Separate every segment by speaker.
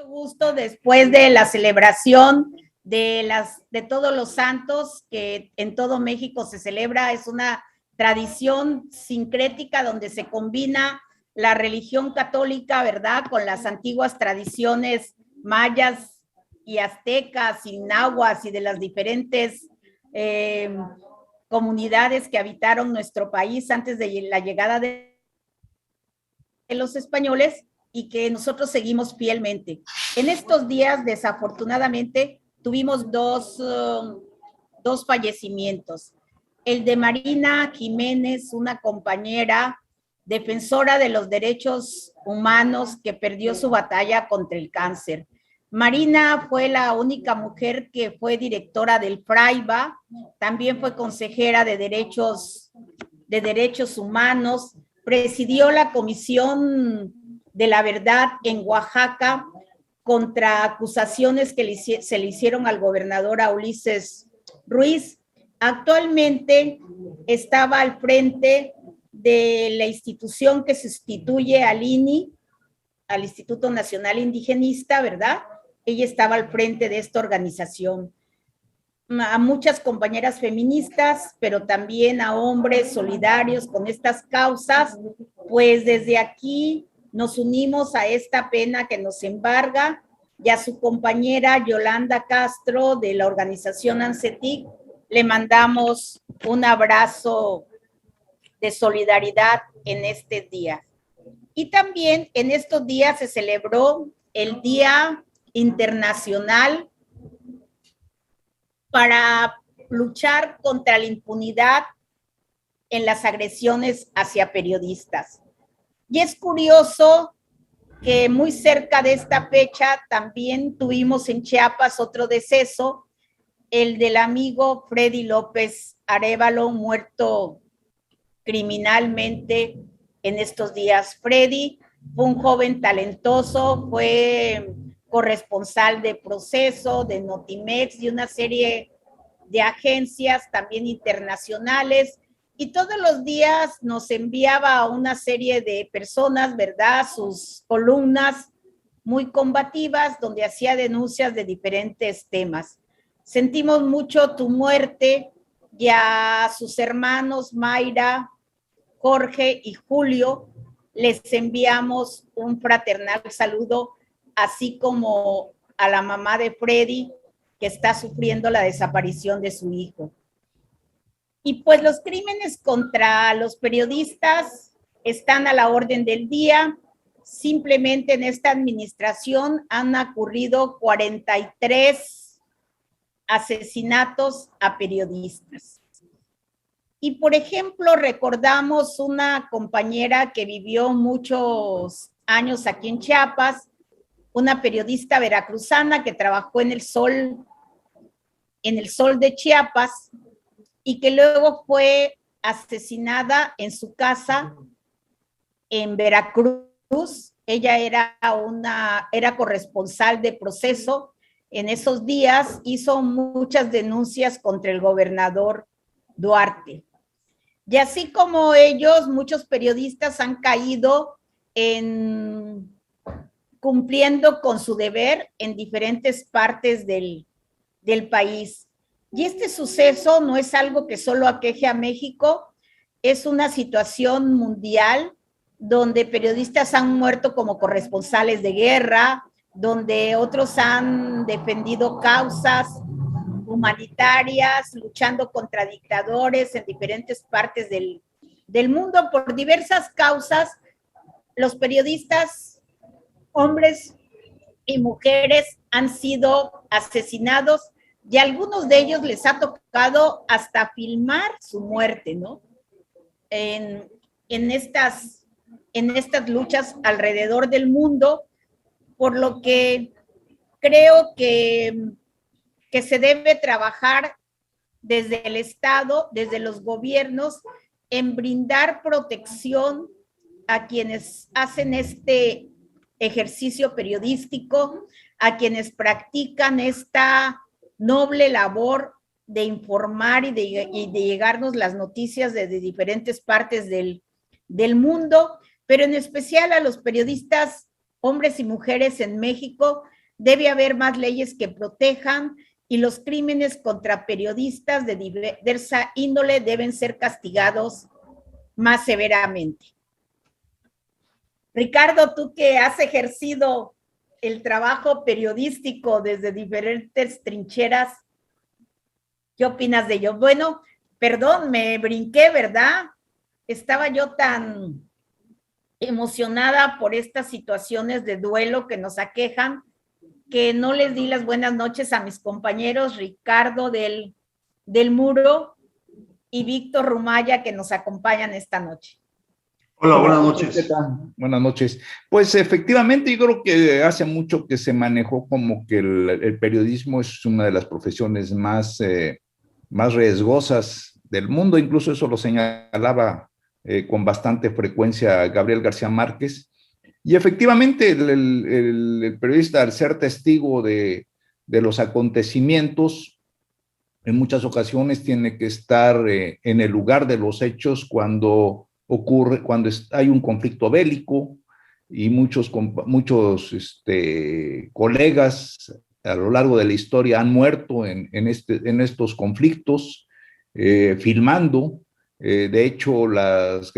Speaker 1: mucho gusto después de la celebración de todos los santos que en todo México se celebra. Es una tradición sincrética donde se combina la religión católica, ¿verdad?, con las antiguas tradiciones mayas y aztecas y nahuas y de las diferentes comunidades que habitaron nuestro país antes de la llegada de los españoles y que nosotros seguimos fielmente. En estos días, desafortunadamente, tuvimos dos fallecimientos. El de Marina Jiménez, una compañera defensora de los derechos humanos que perdió su batalla contra el cáncer. Marina fue la única mujer que fue directora del FRAIBA, también fue consejera de derechos humanos, presidió la Comisión de la Verdad en Oaxaca contra acusaciones que se le hicieron al gobernador a Ulises Ruiz. Actualmente estaba al frente de la institución que sustituye al INI, al Instituto Nacional Indigenista, ¿verdad? Ella estaba al frente de esta organización. A muchas compañeras feministas, pero también a hombres solidarios con estas causas, pues desde aquí nos unimos a esta pena que nos embarga, y a su compañera Yolanda Castro de la organización ANCETIC le mandamos un abrazo de solidaridad en este día. Y también en estos días se celebró el Día Internacional para luchar contra la impunidad en las agresiones hacia periodistas. Y es curioso que muy cerca de esta fecha también tuvimos en Chiapas otro deceso, el del amigo Freddy López Arévalo, muerto criminalmente en estos días. Freddy fue un joven talentoso, fue corresponsal de Proceso, de Notimex y una serie de agencias también internacionales, y todos los días nos enviaba a una serie de personas, ¿verdad?, sus columnas muy combativas donde hacía denuncias de diferentes temas. Sentimos mucho tu muerte, y a sus hermanos Mayra, Jorge y Julio les enviamos un fraternal saludo, así como a la mamá de Freddy, que está sufriendo la desaparición de su hijo. Y pues los crímenes contra los periodistas están a la orden del día. Simplemente en esta administración han ocurrido 43 asesinatos a periodistas. Y por ejemplo, recordamos una compañera que vivió muchos años aquí en Chiapas, una periodista veracruzana que trabajó en el Sol de Chiapas, y que luego fue asesinada en su casa en Veracruz. Ella era corresponsal de Proceso. En esos días hizo muchas denuncias contra el gobernador Duarte. Y así como ellos, muchos periodistas han caído en cumpliendo con su deber en diferentes partes del país. Y este suceso no es algo que solo aqueje a México, es una situación mundial donde periodistas han muerto como corresponsales de guerra, donde otros han defendido causas humanitarias, luchando contra dictadores en diferentes partes del mundo por diversas causas. Los periodistas, hombres y mujeres, han sido asesinados, y a algunos de ellos les ha tocado hasta filmar su muerte, ¿no? En estas luchas alrededor del mundo, por lo que creo que se debe trabajar desde el Estado, desde los gobiernos, en brindar protección a quienes hacen este ejercicio periodístico, a quienes practican esta noble labor de informar y de llegarnos las noticias desde diferentes partes del mundo, pero en especial a los periodistas hombres y mujeres en México, debe haber más leyes que protejan y los crímenes contra periodistas de diversa índole deben ser castigados más severamente. Ricardo, tú que has ejercido el trabajo periodístico desde diferentes trincheras, ¿qué opinas de ello? Bueno, perdón, me brinqué, ¿verdad? Estaba yo tan emocionada por estas situaciones de duelo que nos aquejan, que no les di las buenas noches a mis compañeros Ricardo del Muro y Víctor Rumaya que nos acompañan esta noche.
Speaker 2: Hola, buenas noches.
Speaker 3: ¿Qué tal? Buenas noches. Pues efectivamente, yo creo que hace mucho que se manejó como que el periodismo es una de las profesiones más riesgosas del mundo, incluso eso lo señalaba con bastante frecuencia Gabriel García Márquez. Y efectivamente, el periodista, al ser testigo de los acontecimientos, en muchas ocasiones tiene que estar en el lugar de los hechos cuando ocurre, cuando hay un conflicto bélico y muchos colegas a lo largo de la historia han muerto en estos conflictos, filmando. De hecho, las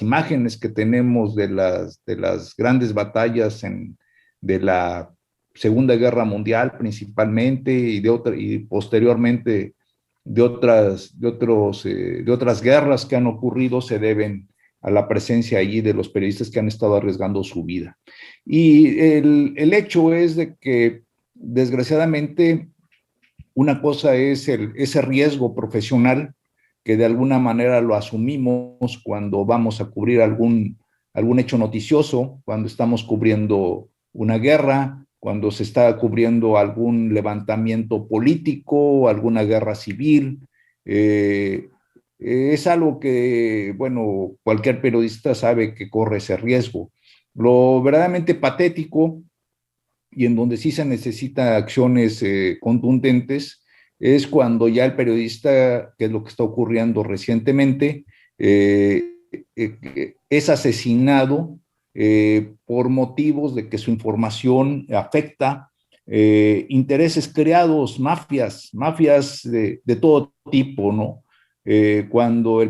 Speaker 3: imágenes que tenemos de las grandes batallas de la Segunda Guerra Mundial principalmente y posteriormente de otras guerras que han ocurrido se deben a la presencia allí de los periodistas que han estado arriesgando su vida. Y el hecho es de que, desgraciadamente, una cosa es ese riesgo profesional que de alguna manera lo asumimos cuando vamos a cubrir algún hecho noticioso, cuando estamos cubriendo una guerra, cuando se está cubriendo algún levantamiento político, alguna guerra civil. Es algo que, bueno, cualquier periodista sabe que corre ese riesgo. Lo verdaderamente patético y en donde sí se necesitan acciones contundentes es cuando ya el periodista, que es lo que está ocurriendo recientemente, es asesinado por motivos de que su información afecta intereses creados, mafias de todo tipo, ¿no? Cuando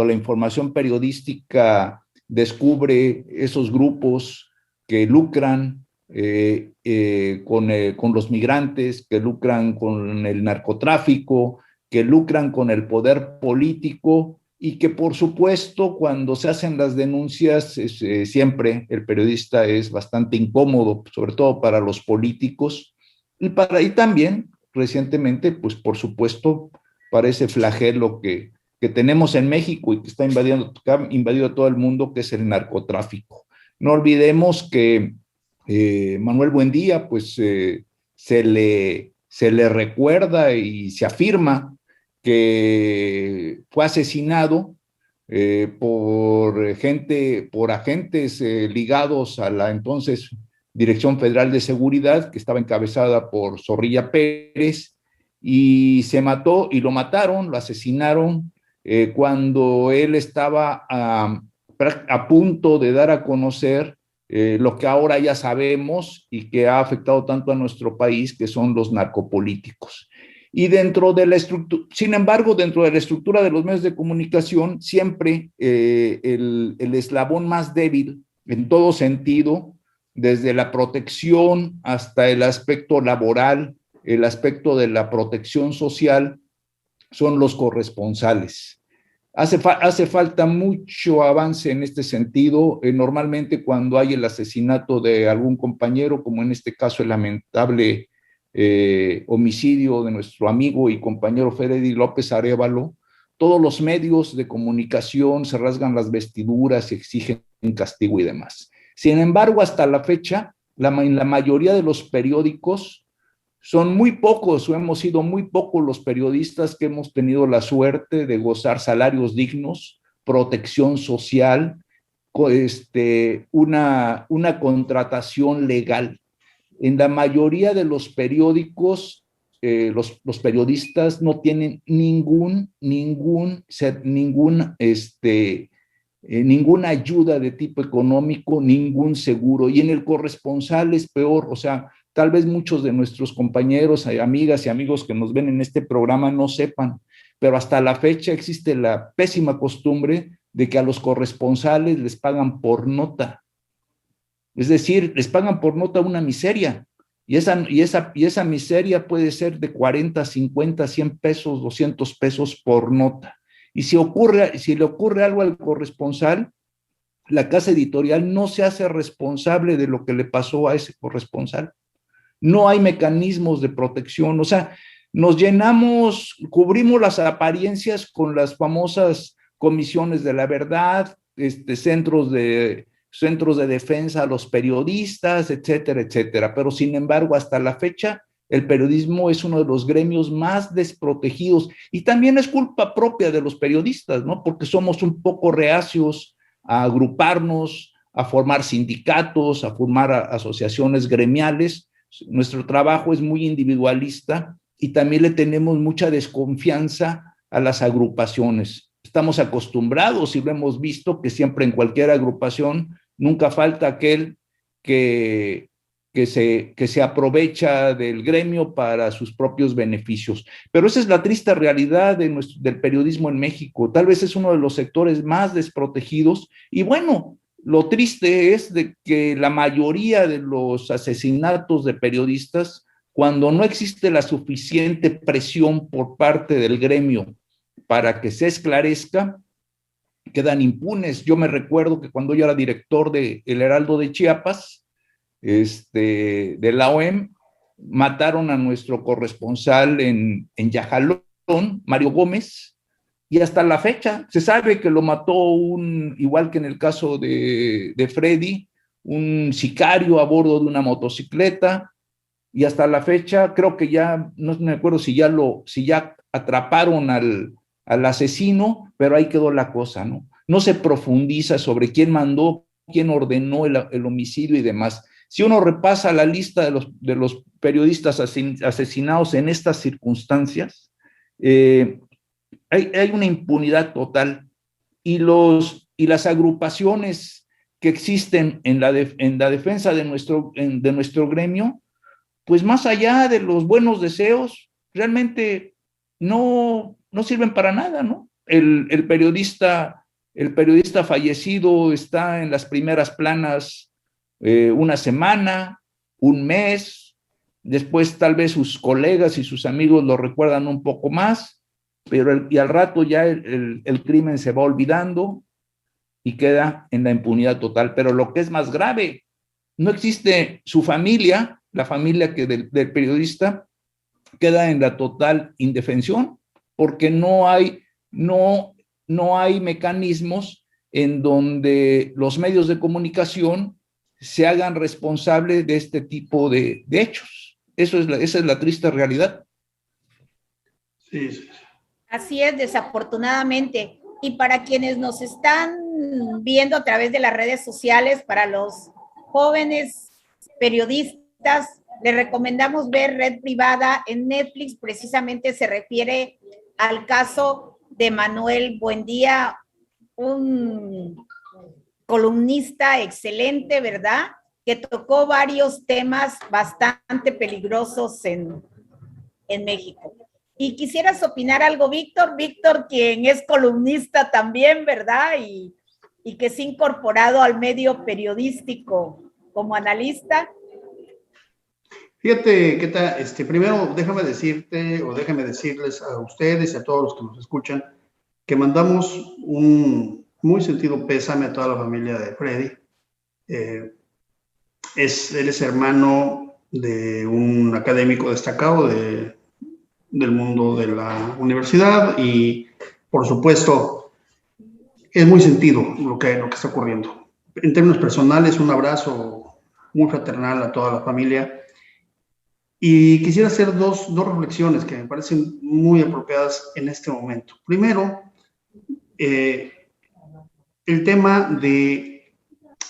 Speaker 3: la información periodística descubre esos grupos que lucran con los migrantes, que lucran con el narcotráfico, que lucran con el poder político y que, por supuesto, cuando se hacen las denuncias, siempre el periodista es bastante incómodo, sobre todo para los políticos y también recientemente, pues por supuesto, para ese flagelo que tenemos en México y que ha invadido todo el mundo, que es el narcotráfico. No olvidemos que Manuel Buendía, pues se le recuerda y se afirma que fue asesinado por agentes ligados a la entonces Dirección Federal de Seguridad, que estaba encabezada por Zorrilla Pérez, y lo mataron, lo asesinaron cuando él estaba a punto de dar a conocer lo que ahora ya sabemos y que ha afectado tanto a nuestro país, que son los narcopolíticos. Y sin embargo, dentro de la estructura de los medios de comunicación, siempre el eslabón más débil en todo sentido, desde la protección hasta el aspecto laboral, el aspecto de la protección social, son los corresponsales. Hace falta mucho avance en este sentido. Normalmente cuando hay el asesinato de algún compañero, como en este caso el lamentable homicidio de nuestro amigo y compañero Freddy López Arévalo, todos los medios de comunicación se rasgan las vestiduras y exigen castigo y demás. Sin embargo, hasta la fecha, en la mayoría de los periódicos son muy pocos o hemos sido muy pocos los periodistas que hemos tenido la suerte de gozar salarios dignos, protección social, una contratación legal. En la mayoría de los periódicos, los periodistas no tienen ningún ninguna ayuda de tipo económico, ningún seguro. Y en el corresponsal es peor, o sea, tal vez muchos de nuestros compañeros, amigas y amigos que nos ven en este programa no sepan, pero hasta la fecha existe la pésima costumbre de que a los corresponsales les pagan por nota. Es decir, les pagan por nota una miseria. Y esa miseria puede ser de 40, 50, 100 pesos, 200 pesos por nota. Y si le ocurre algo al corresponsal, la casa editorial no se hace responsable de lo que le pasó a ese corresponsal. No hay mecanismos de protección, o sea, cubrimos las apariencias con las famosas comisiones de la verdad, centros de defensa a los periodistas, etcétera, etcétera. Pero sin embargo, hasta la fecha, el periodismo es uno de los gremios más desprotegidos y también es culpa propia de los periodistas, ¿no? Porque somos un poco reacios a agruparnos, a formar sindicatos, a formar asociaciones gremiales. Nuestro trabajo es muy individualista y también le tenemos mucha desconfianza a las agrupaciones. Estamos acostumbrados y lo hemos visto que siempre en cualquier agrupación nunca falta aquel que se aprovecha del gremio para sus propios beneficios. Pero esa es la triste realidad del periodismo en México. Tal vez es uno de los sectores más desprotegidos y bueno, lo triste es de que la mayoría de los asesinatos de periodistas, cuando no existe la suficiente presión por parte del gremio para que se esclarezca, quedan impunes. Yo me recuerdo que cuando yo era director de El Heraldo de Chiapas, de la OEM, mataron a nuestro corresponsal en Yajalón, Mario Gómez, y hasta la fecha se sabe que lo mató igual que en el caso de Freddy, un sicario a bordo de una motocicleta, y hasta la fecha creo que ya, no me acuerdo si ya atraparon al asesino, pero ahí quedó la cosa, ¿no? No se profundiza sobre quién mandó, quién ordenó el homicidio y demás. Si uno repasa la lista de los periodistas asesinados en estas circunstancias, hay una impunidad total y las agrupaciones que existen en la defensa de nuestro gremio, pues más allá de los buenos deseos, realmente no sirven para nada, ¿no? El periodista fallecido está en las primeras planas una semana, un mes, después tal vez sus colegas y sus amigos lo recuerdan un poco más, pero y al rato ya el crimen se va olvidando y queda en la impunidad total. Pero lo que es más grave, no existe su familia, la familia del periodista queda en la total indefensión, porque no hay mecanismos en donde los medios de comunicación se hagan responsables de este tipo de hechos. Esa es la triste realidad.
Speaker 2: Sí.
Speaker 1: Así es, desafortunadamente. Y para quienes nos están viendo a través de las redes sociales, para los jóvenes periodistas, les recomendamos ver Red Privada en Netflix. Precisamente se refiere al caso de Manuel Buendía, un columnista excelente, ¿verdad? Que tocó varios temas bastante peligrosos en México. Y quisieras opinar algo, Víctor, quien es columnista también, ¿verdad? Y que se ha incorporado al medio periodístico como analista.
Speaker 2: Fíjate, ¿qué tal? Primero, déjame decirles a ustedes y a todos los que nos escuchan que mandamos un muy sentido pésame a toda la familia de Freddy. Él es hermano de un académico destacado del mundo de la universidad y, por supuesto, es muy sentido lo que está ocurriendo. En términos personales, un abrazo muy fraternal a toda la familia. Y quisiera hacer dos reflexiones que me parecen muy apropiadas en este momento. Primero, el tema de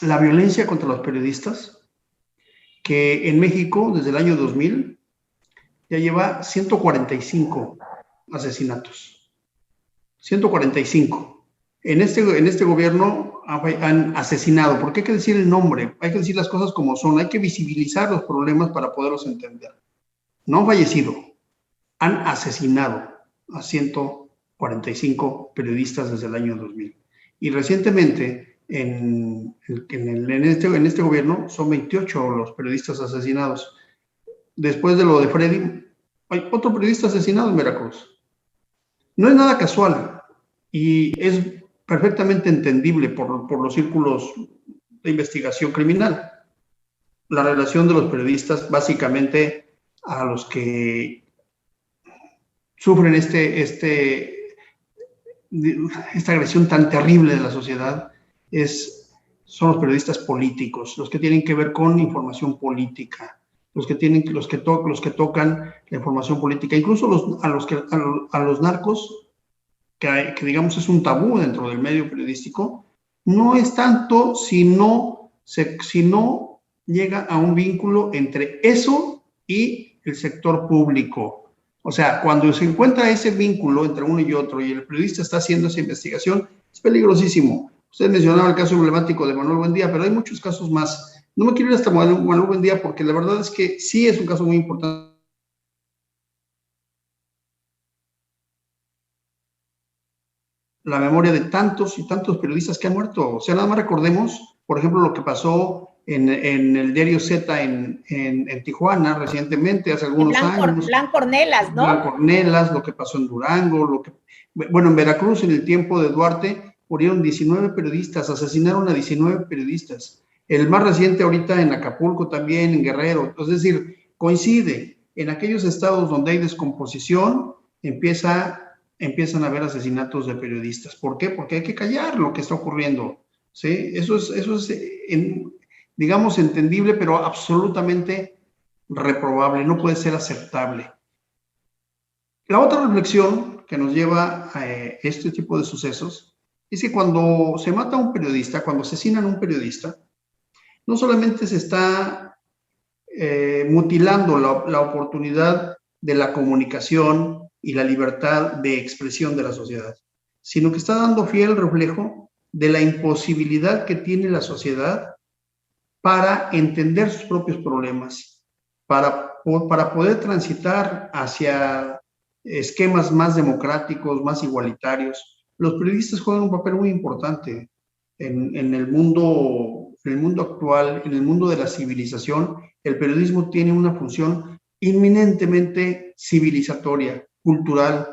Speaker 2: la violencia contra los periodistas, que en México, desde el año 2000, ya lleva 145 asesinatos. 145 En este gobierno han asesinado, porque hay que decir el nombre, hay que decir las cosas como son, hay que visibilizar los problemas para poderlos entender. No han fallecido, han asesinado a 145 periodistas desde el año 2000. Y recientemente, en este gobierno, son 28 los periodistas asesinados. Después de lo de Freddy, hay otro periodista asesinado en Veracruz. No es nada casual y es perfectamente entendible por los círculos de investigación criminal. La relación de los periodistas, básicamente, a los que sufren esta agresión tan terrible de la sociedad, son los periodistas políticos, los que tienen que ver con información política, los que tocan la información política, incluso a los narcos, que digamos es un tabú dentro del medio periodístico, no es tanto si no llega a un vínculo entre eso y el sector público. O sea, cuando se encuentra ese vínculo entre uno y otro y el periodista está haciendo esa investigación, es peligrosísimo. Usted mencionaba el caso emblemático de Manuel Buendía, pero hay muchos casos más. No me quiero ir hasta Manuel Buendía porque la verdad es que sí es un caso muy importante. La memoria de tantos y tantos periodistas que han muerto. O sea, nada más recordemos, por ejemplo, lo que pasó en el diario Z en Tijuana recientemente, hace algunos años.
Speaker 1: Blanco Ornelas, ¿no?
Speaker 2: Blanco Ornelas, lo que pasó en Durango, en Veracruz, en el tiempo de Duarte, murieron 19 periodistas, asesinaron a 19 periodistas. El más reciente ahorita en Acapulco también, en Guerrero. Es decir, coincide. En aquellos estados donde hay descomposición, empiezan a haber asesinatos de periodistas. ¿Por qué? Porque hay que callar lo que está ocurriendo. ¿Sí? Eso es digamos, entendible, pero absolutamente reprobable, no puede ser aceptable. La otra reflexión que nos lleva a este tipo de sucesos es que cuando se mata a un periodista, cuando asesinan a un periodista, no solamente se está mutilando la oportunidad de la comunicación y la libertad de expresión de la sociedad, sino que está dando fiel reflejo de la imposibilidad que tiene la sociedad para entender sus propios problemas, para poder transitar hacia esquemas más democráticos, más igualitarios. Los periodistas juegan un papel muy importante en el mundo actual, en el mundo de la civilización. El periodismo tiene una función inminentemente civilizatoria, cultural,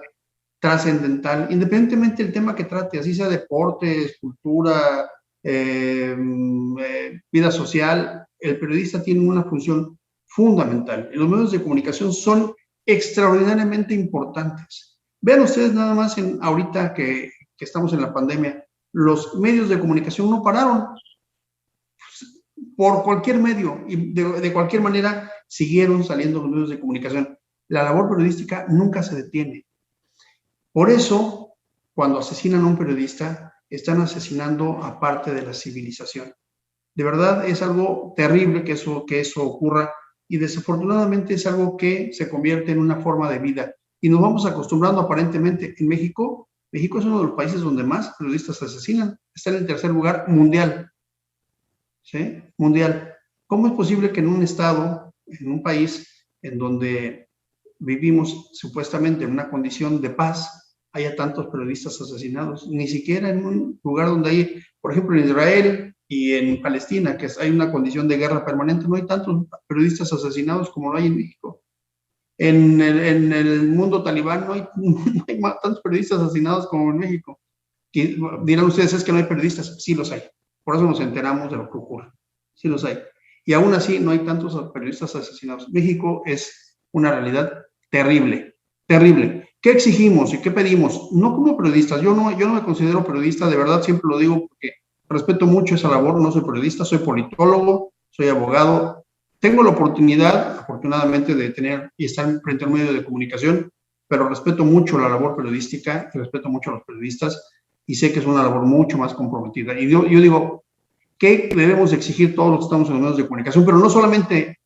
Speaker 2: trascendental, independientemente del tema que trate, así sea deportes, cultura, vida social. El periodista tiene una función fundamental. Los medios de comunicación son extraordinariamente importantes. Vean ustedes nada más ahorita que estamos en la pandemia, los medios de comunicación no pararon por cualquier medio y de cualquier manera siguieron saliendo los medios de comunicación. La labor periodística nunca se detiene. Por eso, cuando asesinan a un periodista, están asesinando a parte de la civilización. De verdad es algo terrible que eso ocurra y desafortunadamente es algo que se convierte en una forma de vida. Y nos vamos acostumbrando aparentemente. En México es uno de los países donde más periodistas asesinan. Está en el tercer lugar mundial. ¿Sí? Mundial. ¿Cómo es posible que en un estado, en un país en donde vivimos supuestamente en una condición de paz, haya tantos periodistas asesinados? Ni siquiera en un lugar donde hay, por ejemplo, en Israel y en Palestina, que hay una condición de guerra permanente, no hay tantos periodistas asesinados como lo hay en México. En el mundo talibán no hay tantos periodistas asesinados como en México. Y dirán ustedes, es que no hay periodistas. Sí los hay. Por eso nos enteramos de lo que ocurre. Sí los hay. Y aún así no hay tantos periodistas asesinados. México es una realidad terrible, terrible. ¿Qué exigimos y qué pedimos? No como periodistas. Yo no me considero periodista, de verdad, siempre lo digo porque respeto mucho esa labor. No soy periodista, soy politólogo, soy abogado. Tengo la oportunidad, afortunadamente, de tener y estar frente a un medio de comunicación, pero respeto mucho la labor periodística y respeto mucho a los periodistas y sé que es una labor mucho más comprometida. Y yo digo, ¿qué debemos exigir todos los que estamos en los medios de comunicación? Pero no solamente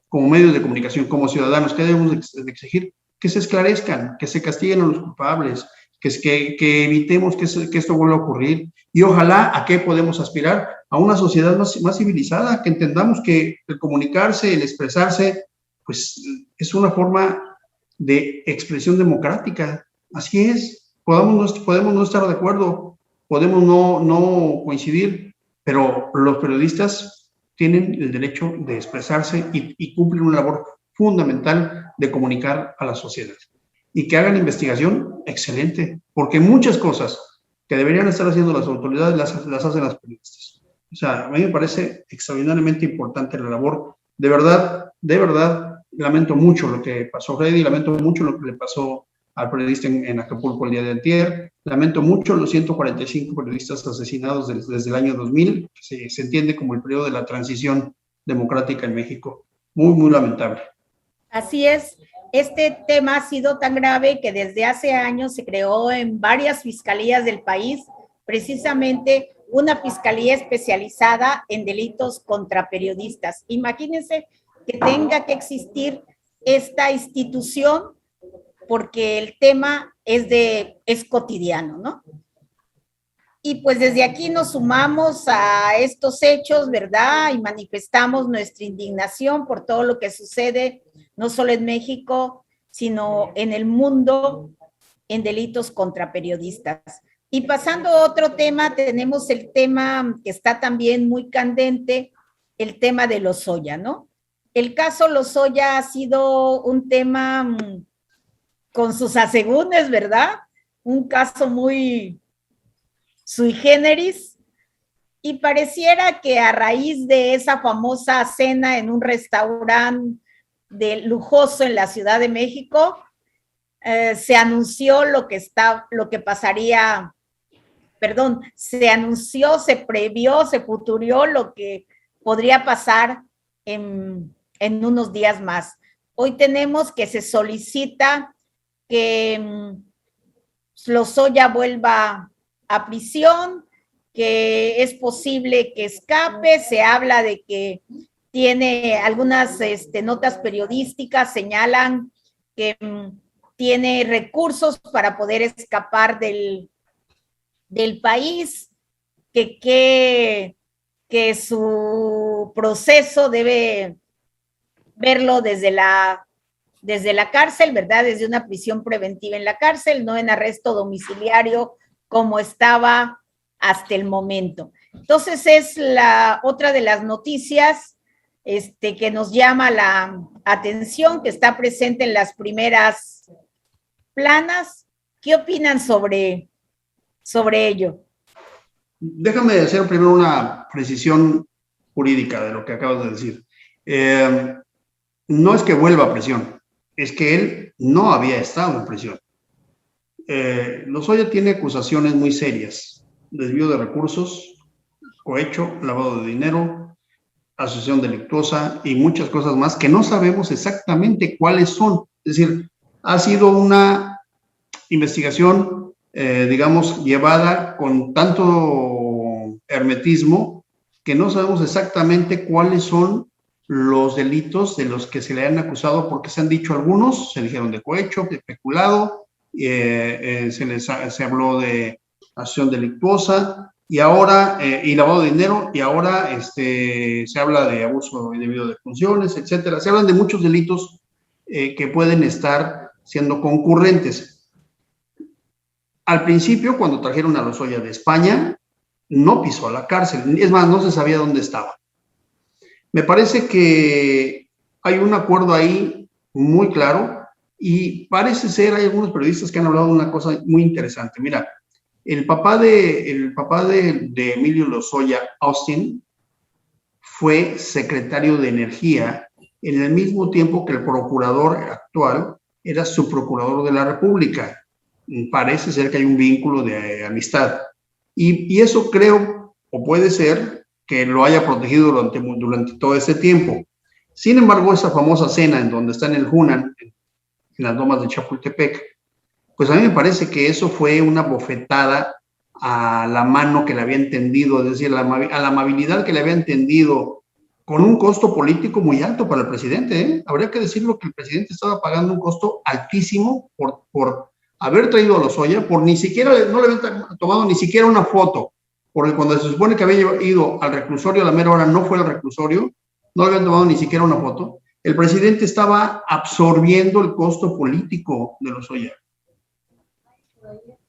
Speaker 2: como medios de comunicación, como ciudadanos, ¿qué debemos de exigir? Que se esclarezcan, que se castiguen a los culpables, que evitemos que esto vuelva a ocurrir. Y ojalá, ¿a qué podemos aspirar? A una sociedad más civilizada, que entendamos que el comunicarse, el expresarse, pues es una forma de expresión democrática. Así es, podemos no estar de acuerdo, podemos no coincidir, pero los periodistas tienen el derecho de expresarse y cumplen una labor fundamental de comunicar a la sociedad. Y que hagan investigación, excelente, porque muchas cosas que deberían estar haciendo las autoridades las hacen las periodistas. O sea, a mí me parece extraordinariamente importante la labor. De verdad, lamento mucho lo que pasó a Freddy, lamento mucho lo que le pasó al periodista en Acapulco el día de antier, lamento mucho los 145 periodistas asesinados desde el año 2000, que se entiende como el periodo de la transición democrática en México. Muy, muy lamentable.
Speaker 1: Así es. Este tema ha sido tan grave que desde hace años se creó en varias fiscalías del país, precisamente una fiscalía especializada en delitos contra periodistas. Imagínense que tenga que existir esta institución porque el tema es cotidiano, ¿no? Y pues desde aquí nos sumamos a estos hechos, ¿verdad? Y manifestamos nuestra indignación por todo lo que sucede, no solo en México, sino en el mundo, en delitos contra periodistas. Y pasando a otro tema, tenemos el tema que está también muy candente, el tema de Lozoya, ¿no? El caso Lozoya ha sido un tema con sus asegúnes, ¿verdad? Un caso muy sui generis, y pareciera que a raíz de esa famosa cena en un restaurante lujoso en la Ciudad de México, se anunció se anunció, se previó, se futurió lo que podría pasar en unos días más. Hoy tenemos que se solicita que Lozoya vuelva a prisión, que es posible que escape, se habla de que tiene algunas notas periodísticas, señalan que tiene recursos para poder escapar del país, que su proceso debe verlo desde la cárcel, ¿verdad? Desde una prisión preventiva en la cárcel, no en arresto domiciliario como estaba hasta el momento. Entonces es otra de las noticias que nos llama la atención, que está presente en las primeras planas. ¿Qué opinan sobre ello?
Speaker 2: Déjame hacer primero una precisión jurídica de lo que acabas de decir. No es que vuelva a prisión, es que él no había estado en prisión. Lozoya tiene acusaciones muy serias: desvío de recursos, cohecho, lavado de dinero, asociación delictuosa y muchas cosas más que no sabemos exactamente cuáles son. Es decir, ha sido una investigación, digamos, llevada con tanto hermetismo que no sabemos exactamente cuáles son los delitos de los que se le han acusado, porque se han dicho algunos, se dijeron de cohecho, de peculado, se habló de acción delictuosa y ahora y lavado de dinero, y ahora se habla de abuso indebido de funciones, etcétera. Se hablan de muchos delitos que pueden estar siendo concurrentes. Al principio, cuando trajeron a Lozoya de España, no pisó a la cárcel, es más, no se sabía dónde estaba. Me parece que hay un acuerdo ahí muy claro. Y parece ser, hay algunos periodistas que han hablado de una cosa muy interesante. Mira, el papá de Emilio Lozoya, Austin, fue secretario de Energía en el mismo tiempo que el procurador actual era subprocurador de la República. Parece ser que hay un vínculo de amistad. Y eso creo, o puede ser, que lo haya protegido durante todo ese tiempo. Sin embargo, esa famosa cena en donde está en el Hunan, en las lomas de Chapultepec, pues a mí me parece que eso fue una bofetada a la mano que le había entendido, es decir, a la amabilidad que le había entendido, con un costo político muy alto para el presidente, ¿eh? Habría que decirlo, que el presidente estaba pagando un costo altísimo por haber traído a Lozoya, por ni siquiera, no le habían tomado ni siquiera una foto, porque cuando se supone que había ido al reclusorio a la mera hora, no fue al reclusorio, no le habían tomado ni siquiera una foto. El presidente estaba absorbiendo el costo político de Lozoya.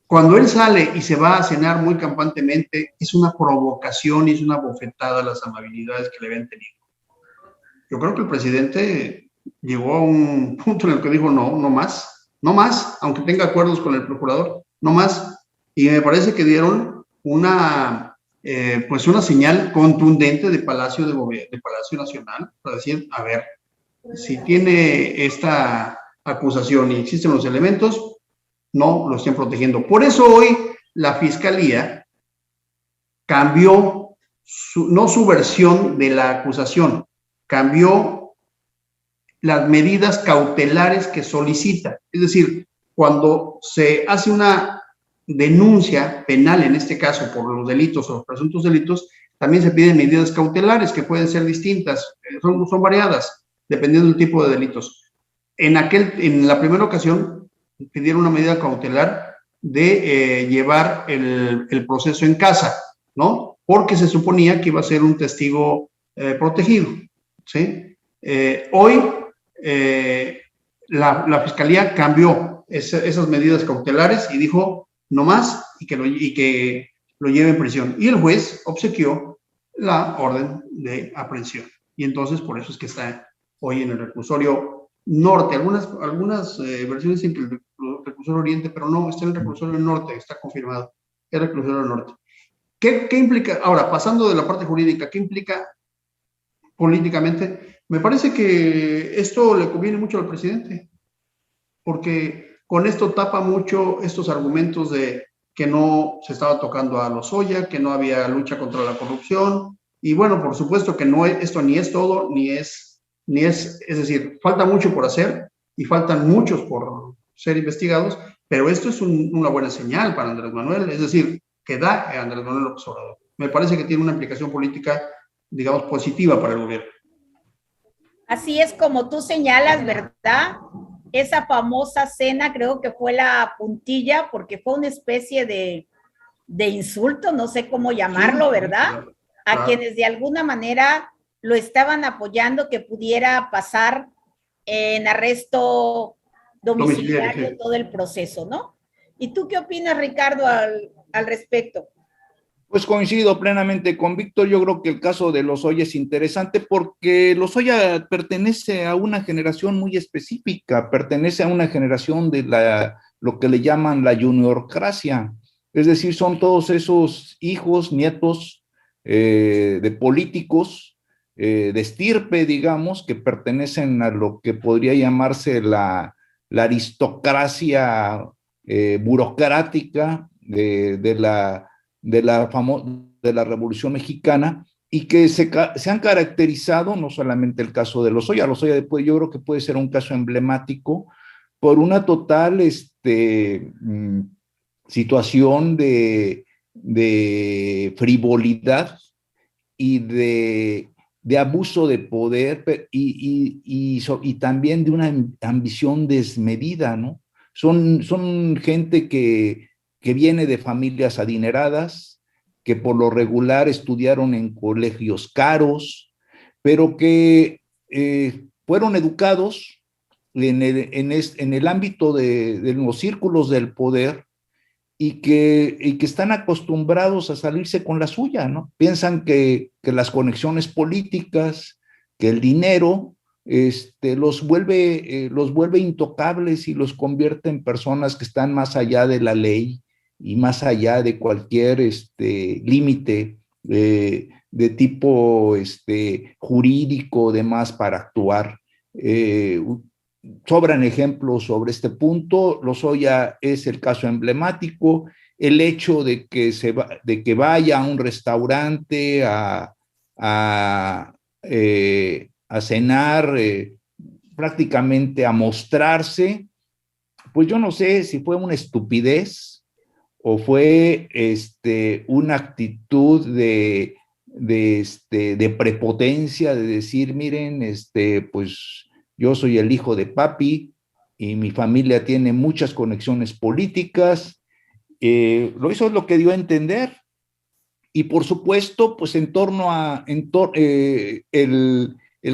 Speaker 2: Cuando él sale y se va a cenar muy campantemente, es una provocación y es una bofetada a las amabilidades que le habían tenido. Yo creo que el presidente llegó a un punto en el que dijo, no, no más, aunque tenga acuerdos con el procurador, no más. Y me parece que dieron una señal contundente de Palacio Nacional para decir, a ver, si tiene esta acusación y existen los elementos, no lo estén protegiendo. Por eso hoy la Fiscalía cambió no su versión de la acusación, cambió las medidas cautelares que solicita. Es decir, cuando se hace una denuncia penal, en este caso por los delitos o los presuntos delitos, también se piden medidas cautelares que pueden ser distintas, son variadas, dependiendo del tipo de delitos. En la primera ocasión pidieron una medida cautelar de llevar el proceso en casa, ¿no? Porque se suponía que iba a ser un testigo protegido, ¿sí? Hoy la Fiscalía cambió esas medidas cautelares y dijo no más y que lo lleve en prisión. Y el juez obsequió la orden de aprehensión. Y entonces por eso es que está hoy en el reclusorio norte. Algunas versiones dicen que el reclusorio oriente, pero no, está en el reclusorio norte, está confirmado. El reclusorio norte. ¿Qué implica? Ahora, pasando de la parte jurídica, ¿qué implica políticamente? Me parece que esto le conviene mucho al presidente, porque con esto tapa mucho estos argumentos de que no se estaba tocando a Lozoya, que no había lucha contra la corrupción, y bueno, por supuesto que no esto ni es todo, es decir, falta mucho por hacer y faltan muchos por ser investigados, pero esto es una buena señal para Andrés Manuel, es decir, que da a Andrés Manuel López Obrador. Me parece que tiene una implicación política, digamos, positiva para el gobierno.
Speaker 1: Así es como tú señalas, ¿verdad? Esa famosa cena creo que fue la puntilla, porque fue una especie de insulto, no sé cómo llamarlo, ¿verdad? Claro. A quienes de alguna manera lo estaban apoyando que pudiera pasar en arresto domiciliario todo el proceso, ¿no? ¿Y tú qué opinas, Ricardo, al respecto?
Speaker 3: Pues coincido plenamente con Víctor. Yo creo que el caso de Lozoya es interesante porque Lozoya pertenece a una generación muy específica, pertenece a una generación de lo que le llaman la juniorcracia, es decir, son todos esos hijos, nietos de políticos de estirpe, digamos, que pertenecen a lo que podría llamarse la aristocracia burocrática de la Revolución Mexicana y que se han caracterizado, no solamente el caso de Lozoya yo creo que puede ser un caso emblemático por una total situación de frivolidad y de abuso de poder y también de una ambición desmedida, ¿no? Son gente que viene de familias adineradas, que por lo regular estudiaron en colegios caros, pero que fueron educados en el ámbito de los círculos del poder y que están acostumbrados a salirse con la suya, ¿no? Piensan que las conexiones políticas, que el dinero los vuelve intocables y los convierte en personas que están más allá de la ley y más allá de cualquier límite de tipo jurídico, demás, para actuar. Sobran ejemplos sobre este punto. Lozoya es el caso emblemático. El hecho de que vaya a un restaurante a cenar, prácticamente a mostrarse, pues yo no sé si fue una estupidez o fue una actitud de prepotencia, de decir, miren, pues yo soy el hijo de papi, y mi familia tiene muchas conexiones políticas. Eso es lo que dio a entender. Y por supuesto, pues en torno a el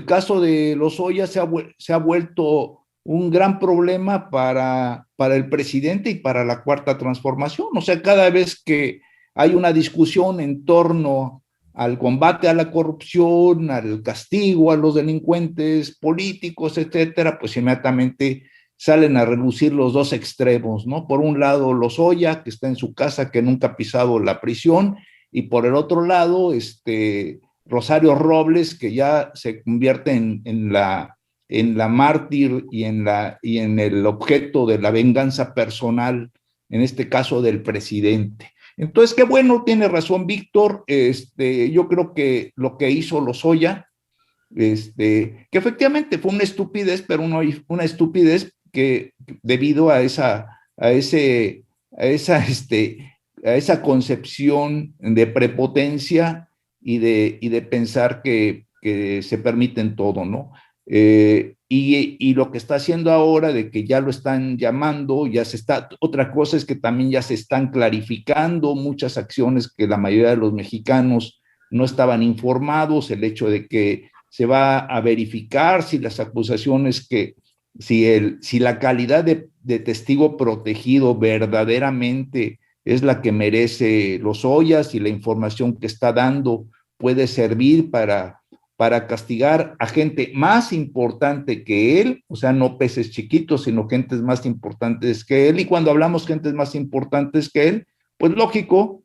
Speaker 3: caso de Lozoya se ha vuelto un gran problema para el presidente y para la Cuarta Transformación. O sea, cada vez que hay una discusión en torno al combate a la corrupción, al castigo a los delincuentes políticos, etcétera, pues inmediatamente salen a relucir los dos extremos, ¿no? Por un lado, Lozoya, que está en su casa, que nunca ha pisado la prisión, y por el otro lado, Rosario Robles, que ya se convierte en la mártir y en el objeto de la venganza personal, en este caso del presidente. Entonces, qué bueno, tiene razón Víctor. Yo creo que lo que hizo Lozoya, que efectivamente fue una estupidez, pero una estupidez que debido a esa concepción de prepotencia y de pensar que se permiten todo, ¿no? Y lo que está haciendo ahora de que ya lo están llamando, otra cosa es que también ya se están clarificando muchas acciones que la mayoría de los mexicanos no estaban informados, el hecho de que se va a verificar si las acusaciones si la calidad de testigo protegido verdaderamente es la que merece Lozoya, si la información que está dando puede servir para castigar a gente más importante que él, o sea, no peces chiquitos, sino gentes más importantes que él. Y cuando hablamos gentes más importantes que él, pues lógico,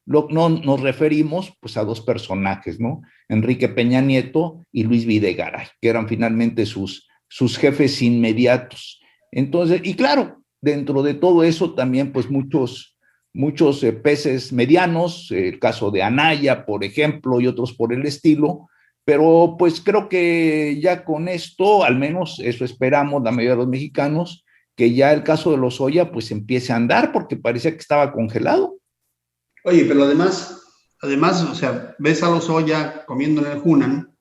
Speaker 3: no nos referimos pues a dos personajes, ¿no? Enrique Peña Nieto y Luis Videgaray, que eran finalmente sus jefes inmediatos. Entonces, y claro, dentro de todo eso también pues muchos peces medianos, el caso de Anaya, por ejemplo, y otros por el estilo, pero pues creo que ya con esto, al menos eso esperamos la mayoría de los mexicanos, que ya el caso de Lozoya pues empiece a andar, porque parecía que estaba congelado.
Speaker 2: Oye, pero además, o sea, ves a Lozoya comiendo en el Hunan,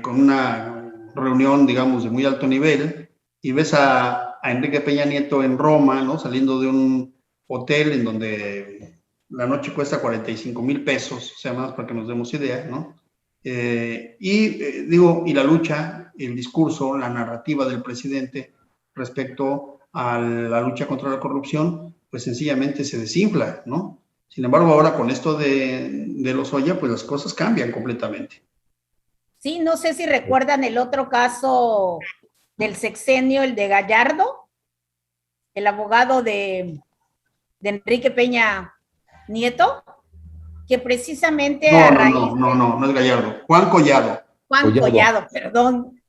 Speaker 2: con una reunión, digamos, de muy alto nivel, y ves a Enrique Peña Nieto en Roma, ¿no? Saliendo de un hotel en donde la noche cuesta 45,000 pesos, o sea, más para que nos demos idea, ¿no? Y la lucha, el discurso, la narrativa del presidente respecto a la lucha contra la corrupción, pues sencillamente se desinfla, ¿no? Sin embargo, ahora con esto de Lozoya, pues las cosas cambian completamente.
Speaker 1: Sí, no sé si recuerdan el otro caso del sexenio, el de Gallardo, el abogado de Enrique Peña Nieto, que precisamente
Speaker 2: no es Gallardo, Juan Collado.
Speaker 1: Juan Collado, perdón.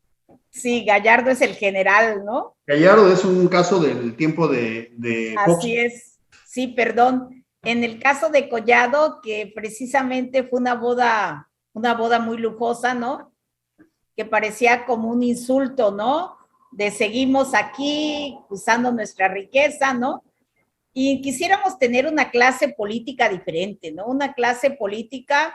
Speaker 1: Sí, Gallardo es el general, ¿no?
Speaker 2: Gallardo es un caso del tiempo de
Speaker 1: Fox. Así es, sí, perdón. En el caso de Collado, que precisamente fue una boda muy lujosa, ¿no? Que parecía como un insulto, ¿no? De seguimos aquí usando nuestra riqueza, ¿no? Y quisiéramos tener una clase política diferente, ¿no? Una clase política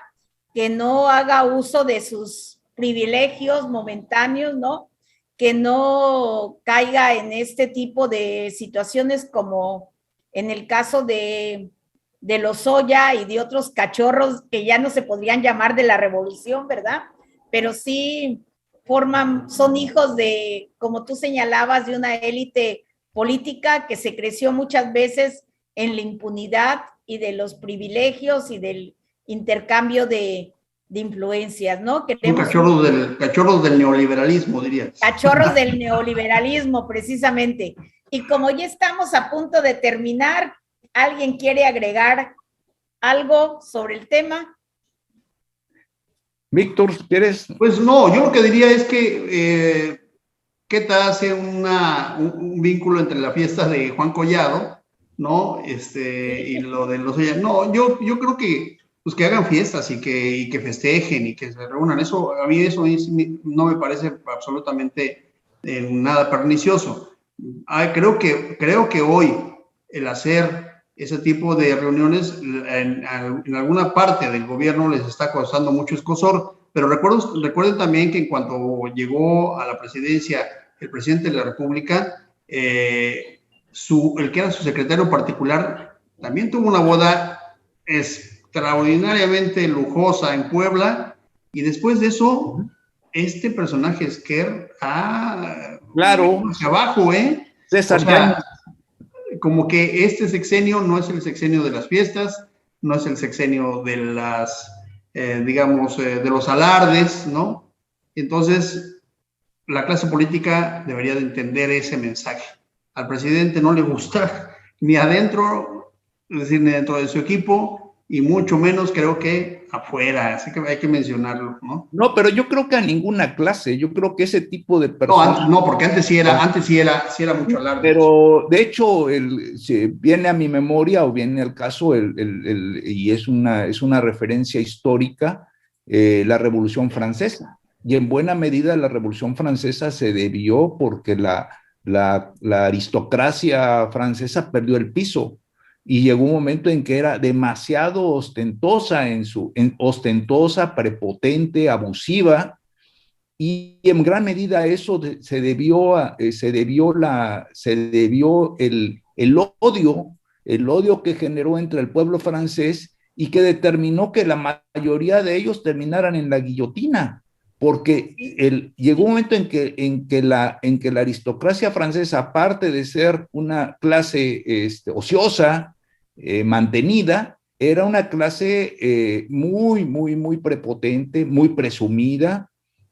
Speaker 1: que no haga uso de sus privilegios momentáneos, ¿no? Que no caiga en este tipo de situaciones como en el caso de Lozoya y de otros cachorros que ya no se podrían llamar de la revolución, ¿verdad? Pero sí son hijos de, como tú señalabas, de una élite política que se creció muchas veces en la impunidad y de los privilegios y del intercambio de influencias, ¿no?
Speaker 2: Cachorros del neoliberalismo, dirías.
Speaker 1: Cachorros del neoliberalismo, precisamente. Y como ya estamos a punto de terminar, ¿alguien quiere agregar algo sobre el tema?
Speaker 3: Víctor, ¿quieres?
Speaker 2: Pues no, yo lo que diría es que ¿qué tal hace un vínculo entre la fiesta de Juan Collado, ¿no? Y lo de Lozoya? No, yo creo que pues que hagan fiestas y que festejen y que se reúnan. Eso, a mí eso no me parece absolutamente nada pernicioso. Creo que hoy el hacer ese tipo de reuniones en alguna parte del gobierno les está causando mucho escozor, pero recuerden también que en cuanto llegó a la presidencia el presidente de la República, el que era su secretario particular, también tuvo una boda extraordinariamente lujosa en Puebla, y después de eso, este personaje Esquer,
Speaker 3: claro,
Speaker 2: hacia abajo,
Speaker 3: César,
Speaker 2: o sea, como que este sexenio no es el sexenio de las fiestas, no es el sexenio de las, digamos, de los alardes, ¿no? Entonces, la clase política debería de entender ese mensaje. Al presidente no le gusta ni adentro, es decir, ni dentro de su equipo, y mucho menos creo que afuera, así que hay que mencionarlo, ¿no?
Speaker 3: No, pero yo creo que a ninguna clase, yo creo que ese tipo de personas...
Speaker 2: No, porque antes sí era mucho alarde.
Speaker 3: Pero de hecho, viene a mi memoria o viene al caso, y es una referencia histórica, la Revolución Francesa. Y en buena medida la Revolución Francesa se debió porque la aristocracia francesa perdió el piso y llegó un momento en que era demasiado ostentosa, ostentosa, prepotente, abusiva, y en gran medida eso se debió el odio que generó entre el pueblo francés y que determinó que la mayoría de ellos terminaran en la guillotina, porque llegó un momento en que la aristocracia francesa, aparte de ser una clase ociosa, mantenida, era una clase muy, muy, muy prepotente, muy presumida,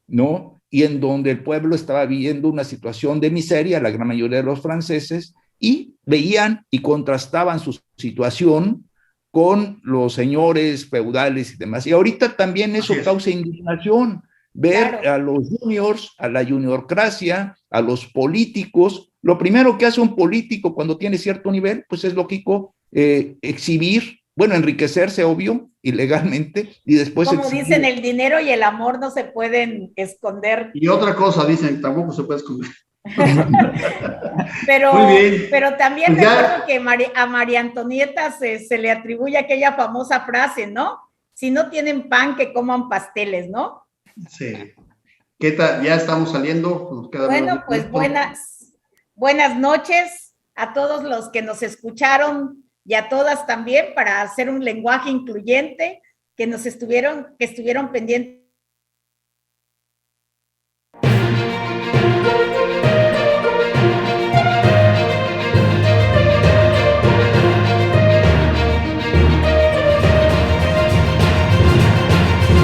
Speaker 3: ¿no? Y en donde el pueblo estaba viviendo una situación de miseria, la gran mayoría de los franceses, y veían y contrastaban su situación con los señores feudales y demás. Y ahorita también eso causa indignación, ver a los juniors, a la juniorcracia, a los políticos. Lo primero que hace un político cuando tiene cierto nivel, pues es lógico exhibir, bueno, enriquecerse, obvio, ilegalmente, y después...
Speaker 1: Como dicen, el dinero y el amor no se pueden esconder.
Speaker 2: Y otra cosa, dicen, tampoco se puede esconder.
Speaker 1: pero también pues recuerdo que a María Antonieta se le atribuye aquella famosa frase, ¿no? Si no tienen pan, que coman pasteles, ¿no?
Speaker 2: Sí. ¿Qué tal? Ya estamos saliendo.
Speaker 1: Bueno, pues buenas noches a todos los que nos escucharon y a todas también, para hacer un lenguaje incluyente, que estuvieron pendientes.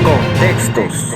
Speaker 4: Contextos.